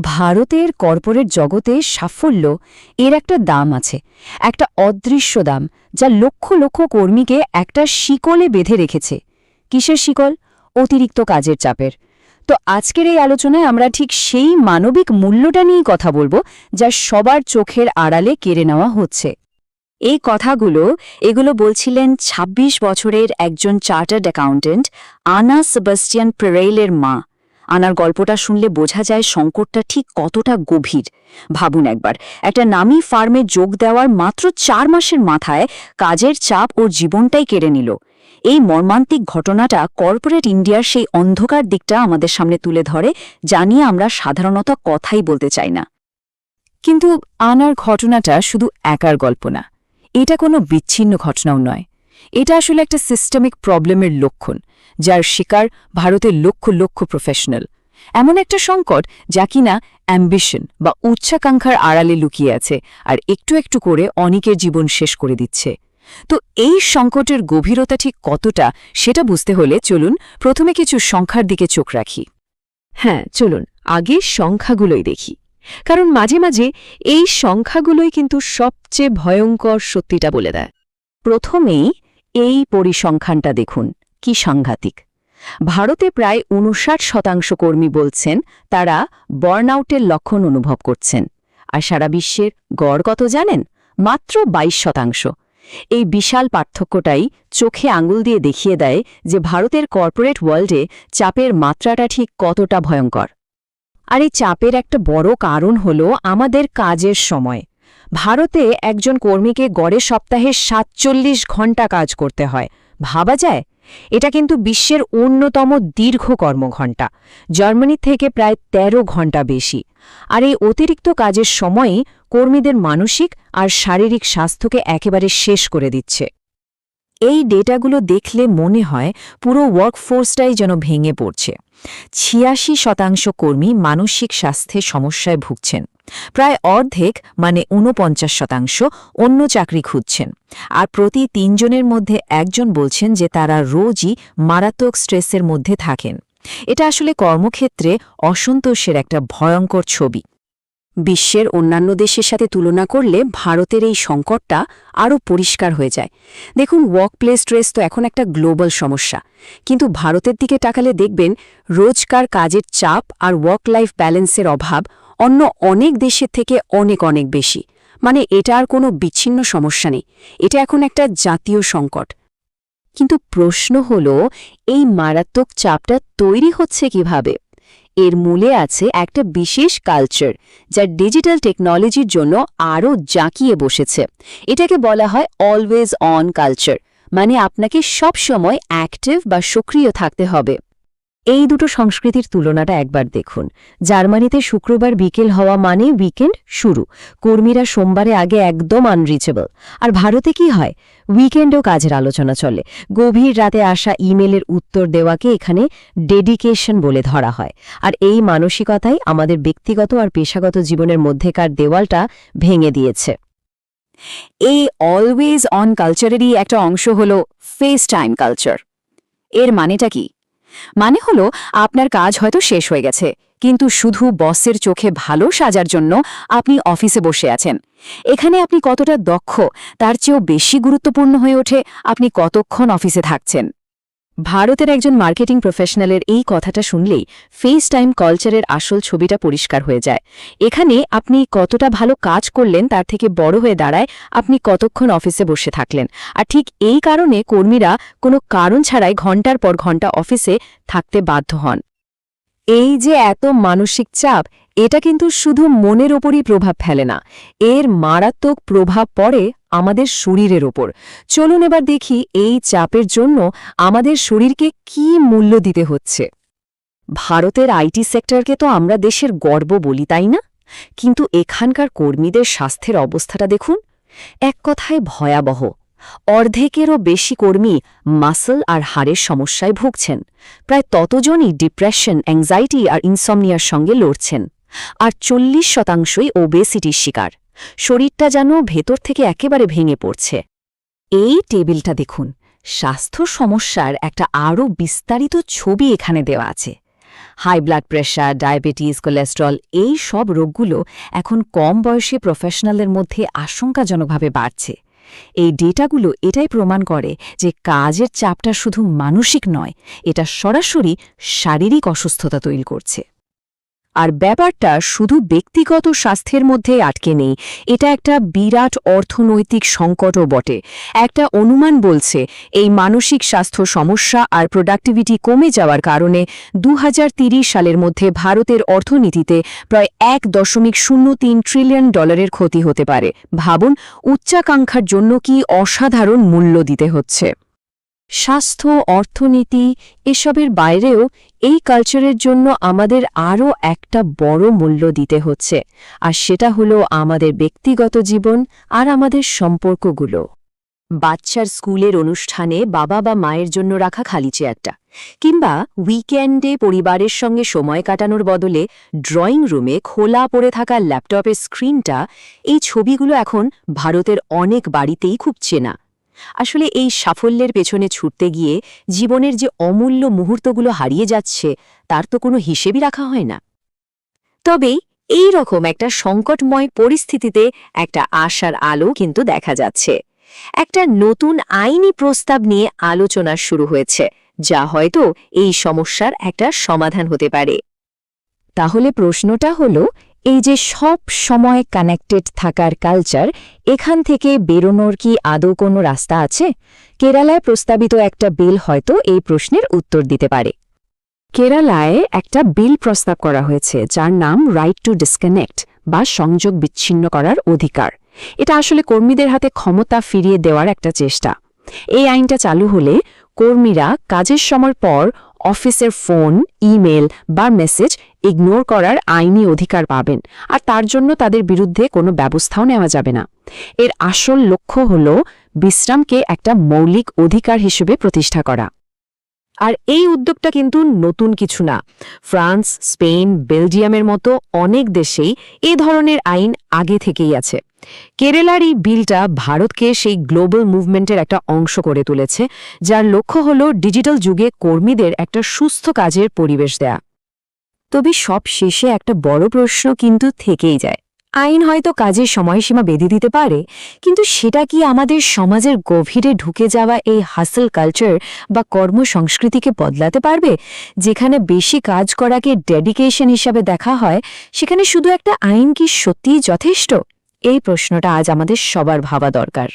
ভারতের কর্পোরেট জগতে সাফল্য এর একটা দাম আছে, একটা অদৃশ্য দাম, যা লক্ষ লক্ষ কর্মীকে একটা শিকলে বেঁধে রেখেছে। কিসের শিকল? অতিরিক্ত কাজের চাপের। তো আজকের এই আলোচনায় আমরা ঠিক সেই মানবিক মূল্যটা নিয়েই কথা বলবো, যা সবার চোখের আড়ালে কেড়ে নেওয়া হচ্ছে। এই এগুলো বলছিলেন ২৬ বছরের একজন চার্টার্ড অ্যাকাউন্ট্যান্ট আনা সেবাস্টিয়ান প্রেরেইলের মা। আনার গল্পটা শুনলে বোঝা যায় সংকটটা ঠিক কতটা গভীর। ভাবুন একবার, একটা নামী ফার্মে যোগ দেওয়ার মাত্র ৪ মাসের মাথায় কাজের চাপ ওর জীবনটাই কেড়ে নিল। এই মর্মান্তিক ঘটনাটা কর্পোরেট ইন্ডিয়ার সেই অন্ধকার দিকটা আমাদের সামনে তুলে ধরে, যা নিয়ে আমরা সাধারণত কথাই বলতে চাই না। কিন্তু আনার ঘটনাটা শুধু একার গল্প না, এটা কোনো বিচ্ছিন্ন ঘটনাও নয়। এটা আসলে একটা সিস্টেমিক প্রবলেমের লক্ষণ, যার শিকার ভারতের লক্ষ লক্ষ প্রফেশনাল। এমন একটা সংকট যা কিনা অ্যাম্বিশন বা উচ্চাকাঙ্ক্ষার আড়ালে লুকিয়ে আছে, আর একটু একটু করে অনেকের জীবন শেষ করে দিচ্ছে। তো এই সংকটের গভীরতা ঠিক কতটা, সেটা বুঝতে হলে চলুন প্রথমে কিছু সংখ্যার দিকে চোখ রাখি। হ্যাঁ, চলুন আগে সংখ্যাগুলোই দেখি, কারণ মাঝে মাঝে এই সংখ্যাগুলোই কিন্তু সবচেয়ে ভয়ঙ্কর সত্যিটা বলে দেয়। প্রথমেই এই পরিসংখ্যানটা দেখুন, কি সাংঘাতিক। ভারতে প্রায় ৫৯% কর্মী বলছেন তারা বার্নআউটের লক্ষণ অনুভব করছেন, আর সারা বিশ্বের গড় কত জানেন? মাত্র ২২%। এই বিশাল পার্থক্যটাই চোখে আঙুল দিয়ে দেখিয়ে দেয় যে ভারতের কর্পোরেট ওয়ার্ল্ডে চাপের মাত্রাটা ঠিক কতটা ভয়ঙ্কর। আর এই চাপের একটা বড় কারণ হল আমাদের কাজের সময়। ভারতে একজন কর্মীকে গড়ে সপ্তাহে ৪৭ ঘণ্টা কাজ করতে হয়। ভাবা যায়? এটা কিন্তু বিশ্বের অন্যতম দীর্ঘ কর্মঘণ্টা, জার্মানি থেকে প্রায় ১৩ ঘণ্টা বেশি। আর এই অতিরিক্ত কাজের সময়ই কর্মীদের মানসিক আর শারীরিক স্বাস্থ্যকে একেবারে শেষ করে দিচ্ছে। এই ডেটাগুলো দেখলে মনে হয় পুরো ওয়ার্কফোর্সটাই যেন ভেঙে পড়ছে। ৮৬% কর্মী মানসিক স্বাস্থ্যের সমস্যায় ভুগছেন, প্রায় অর্ধেক মানে ৪৯% অন্য চাকরি খুঁজছেন, আর প্রতি ৩ জনের মধ্যে একজন বলছেন যে তারা রোজই মারাত্মক স্ট্রেসের মধ্যে থাকেন। এটা আসলে কর্মক্ষেত্রে অসন্তোষের একটা ভয়ঙ্কর ছবি। বিশ্বের অন্যান্য দেশের সাথে তুলনা করলে ভারতের এই সংকটটা আরও পরিষ্কার হয়ে যায়। দেখুন, ওয়ার্কপ্লেস স্ট্রেস তো এখন একটা গ্লোবাল সমস্যা, কিন্তু ভারতের দিকে তাকালে দেখবেন রোজকার কাজের চাপ আর ওয়ার্ক লাইফ ব্যালেন্সের অভাব অন্য অনেক দেশের থেকে অনেক অনেক বেশি। মানে এটা আর কোনো বিচ্ছিন্ন সমস্যা নেই, এটা এখন একটা জাতীয় সংকট। কিন্তু প্রশ্ন হল, এই মারাত্মক চাপটা তৈরি হচ্ছে কিভাবে? এর মূলে আছে একটা বিশেষ কালচার, যা ডিজিটাল টেকনোলজির জন্য আরও জাঁকিয়ে বসেছে। এটাকে বলা হয় অলওয়েজ অন কালচার, মানে আপনাকে সব সময় অ্যাক্টিভ বা সক্রিয় থাকতে হবে। এই দুটো সংস্কৃতির তুলনাটা একবার দেখুন। জার্মানিতে শুক্রবার বিকেল হওয়া মানে উইকেন্ড শুরু, কর্মীরা সোমবারে আগে একদম আনরিচেবল। আর ভারতে কি হয়? উইকেন্ডেও কাজের আলোচনা চলে, গভীর রাতে আসা ইমেলের উত্তর দেওয়াকে এখানে ডেডিকেশন বলে ধরা হয়। আর এই মানসিকতাই আমাদের ব্যক্তিগত আর পেশাগত জীবনের মধ্যেকার দেওয়ালটা ভেঙে দিয়েছে। এই অলওয়েজ অন কালচারেরই একটা অংশ হল ফেস টাইম কালচার। এর মানেটা কি? মানে হলো, আপনার কাজ হয়তো শেষ হয়ে গেছে, কিন্তু শুধু বসের চোখে ভালো সাজার জন্য আপনি অফিসে বসে আছেন। এখানে আপনি কতটা দক্ষ তার চেয়েও বেশি গুরুত্বপূর্ণ হয়ে ওঠে আপনি কতক্ষণ অফিসে থাকছেন। ভারতের একজন মার্কেটিং প্রফেশনালের এই কথাটা শুনলেই ফেস টাইম কালচারের আসল ছবিটা পরিষ্কার হয়ে যায়। এখানে আপনি কতটা ভালো কাজ করলেন তার থেকে বড় হয়ে দাঁড়ায় আপনি কতক্ষণ অফিসে বসে থাকলেন। আর ঠিক এই কারণে কর্মীরা কোনো কারণ ছাড়াই ঘণ্টার পর ঘণ্টা অফিসে থাকতে বাধ্য হন। এই যে এত মানসিক চাপ, এটা কিন্তু শুধু মনের ওপরই প্রভাব ফেলে না, এর মারাত্মক প্রভাব পড়ে আমাদের শরীরের ওপর। চলুন এবার দেখি এই চাপের জন্য আমাদের শরীরকে কি মূল্য দিতে হচ্ছে। ভারতের আইটি সেক্টরকে তো আমরা দেশের গর্ব বলি, তাই না? কিন্তু এখানকার কর্মীদের স্বাস্থ্যের অবস্থাটা দেখুন, এক কথায় ভয়াবহ। অর্ধেকেরও বেশি কর্মী মাসল আর হাড়ের সমস্যায় ভুগছেন, প্রায় ততজনই ডিপ্রেশন, অ্যাংজাইটি আর ইনসমনিয়ার সঙ্গে লড়ছেন, আর ৪০%ই ওবেসিটির শিকার। শরীরটা যেন ভেতর থেকে একেবারে ভেঙে পড়ছে। এই টেবিলটা দেখুন, স্বাস্থ্য সমস্যার একটা আরও বিস্তারিত ছবি এখানে দেওয়া আছে। High blood pressure, diabetes, cholesterol এই সব রোগগুলো এখন কম বয়সী প্রফেশনালদের মধ্যে আশঙ্কাজনকভাবে বাড়ছে। এই ডেটাগুলো এটাই প্রমাণ করে যে কাজের চাপটা শুধু মানসিক নয়, এটা সরাসরি শারীরিক অসুস্থতা তৈরি করছে। আর ব্যাপারটা শুধু ব্যক্তিগত স্বাস্থ্যের মধ্যে আটকে নেই, এটা একটা বিরাট অর্থনৈতিক সংকটও বটে। একটা অনুমান বলছে এই মানসিক স্বাস্থ্য সমস্যা আর প্রোডাক্টিভিটি কমে যাওয়ার কারণে 2030 সালের মধ্যে ভারতের অর্থনীতিতে প্রায় $1.03 ট্রিলিয়ন ক্ষতি হতে পারে। ভাবুন, উচ্চাকাঙ্ক্ষার জন্য কি অসাধারণ মূল্য দিতে হচ্ছে। স্বাস্থ্য, অর্থনীতি এসবের বাইরেও এই কালচারের জন্য আমাদের আরও একটা বড় মূল্য দিতে হচ্ছে, আর সেটা হলো আমাদের ব্যক্তিগত জীবন আর আমাদের সম্পর্কগুলো। বাচ্চার স্কুলের অনুষ্ঠানে বাবা বা মায়ের জন্য রাখা খালি চেয়ারটা, কিংবা উইকেন্ডে পরিবারের সঙ্গে সময় কাটানোর বদলে ড্রয়িং রুমে খোলা পড়ে থাকা ল্যাপটপের স্ক্রিনটা, এই ছবিগুলো এখন ভারতের অনেক বাড়িতেই খুব চেনা। আসলে এই সাফল্যের পেছনে ছুটতে গিয়ে জীবনের যে অমূল্য মুহূর্তগুলো হারিয়ে যাচ্ছে তার তো কোনো হিসেবই রাখা হয় না। তবে এই রকম একটা সংকটময় পরিস্থিতিতে একটা আশার আলো কিন্তু দেখা যাচ্ছে। একটা নতুন আইনি প্রস্তাব নিয়ে আলোচনা শুরু হয়েছে, যা হয়তো এই সমস্যার একটা সমাধান হতে পারে। তাহলে প্রশ্নটা হলো, এই যে সব সময় কানেক্টেড থাকার কালচার, এখান থেকে বেরোনোর কি আদৌ কোনো রাস্তা আছে? কেরালায় প্রস্তাবিত একটা বিল হয়তো এই প্রশ্নের উত্তর দিতে পারে। কেরালায় একটা বিল প্রস্তাব করা হয়েছে যার নাম রাইট টু ডিসকানেক্ট বা সংযোগ বিচ্ছিন্ন করার অধিকার। এটা আসলে কর্মীদের হাতে ক্ষমতা ফিরিয়ে দেওয়ার একটা চেষ্টা। এই আইনটা চালু হলে কর্মীরা কাজের সময় পর অফিসের ফোন, ইমেল বা মেসেজ ইগনোর করার আইনি অধিকার পাবেন, আর তার জন্য তাদের বিরুদ্ধে কোনো ব্যবস্থাও নেওয়া যাবে না। এর আসল লক্ষ্য হল বিশ্রামকে একটা মৌলিক অধিকার হিসেবে প্রতিষ্ঠা করা। আর এই উদ্যোগটা কিন্তু নতুন কিছু না। ফ্রান্স, স্পেন, বেলজিয়ামের মতো অনেক দেশেই এ ধরনের আইন আগে থেকেই আছে। কেরালার এই বিলটা ভারতকে সেই গ্লোবাল মুভমেন্টের একটা অংশ করে তুলেছে, যার লক্ষ্য হল ডিজিটাল যুগে কর্মীদের একটা সুস্থ কাজের পরিবেশ দেয়া। তবে সব শেষে একটা বড় প্রশ্ন কিন্তু থেকেই যায়। আইন হয়তো কাজের সময়সীমা বেঁধে দিতে পারে, কিন্তু সেটা কি আমাদের সমাজের গভীরে ঢুকে যাওয়া এই হাসল কালচার বা কর্মসংস্কৃতিকে বদলাতে পারবে? যেখানে বেশি কাজ করাকে ডেডিকেশন হিসাবে দেখা হয়, সেখানে শুধু একটা আইন কি সত্যিই যথেষ্ট? এই প্রশ্নটা আজ আমাদের সবার ভাবা দরকার।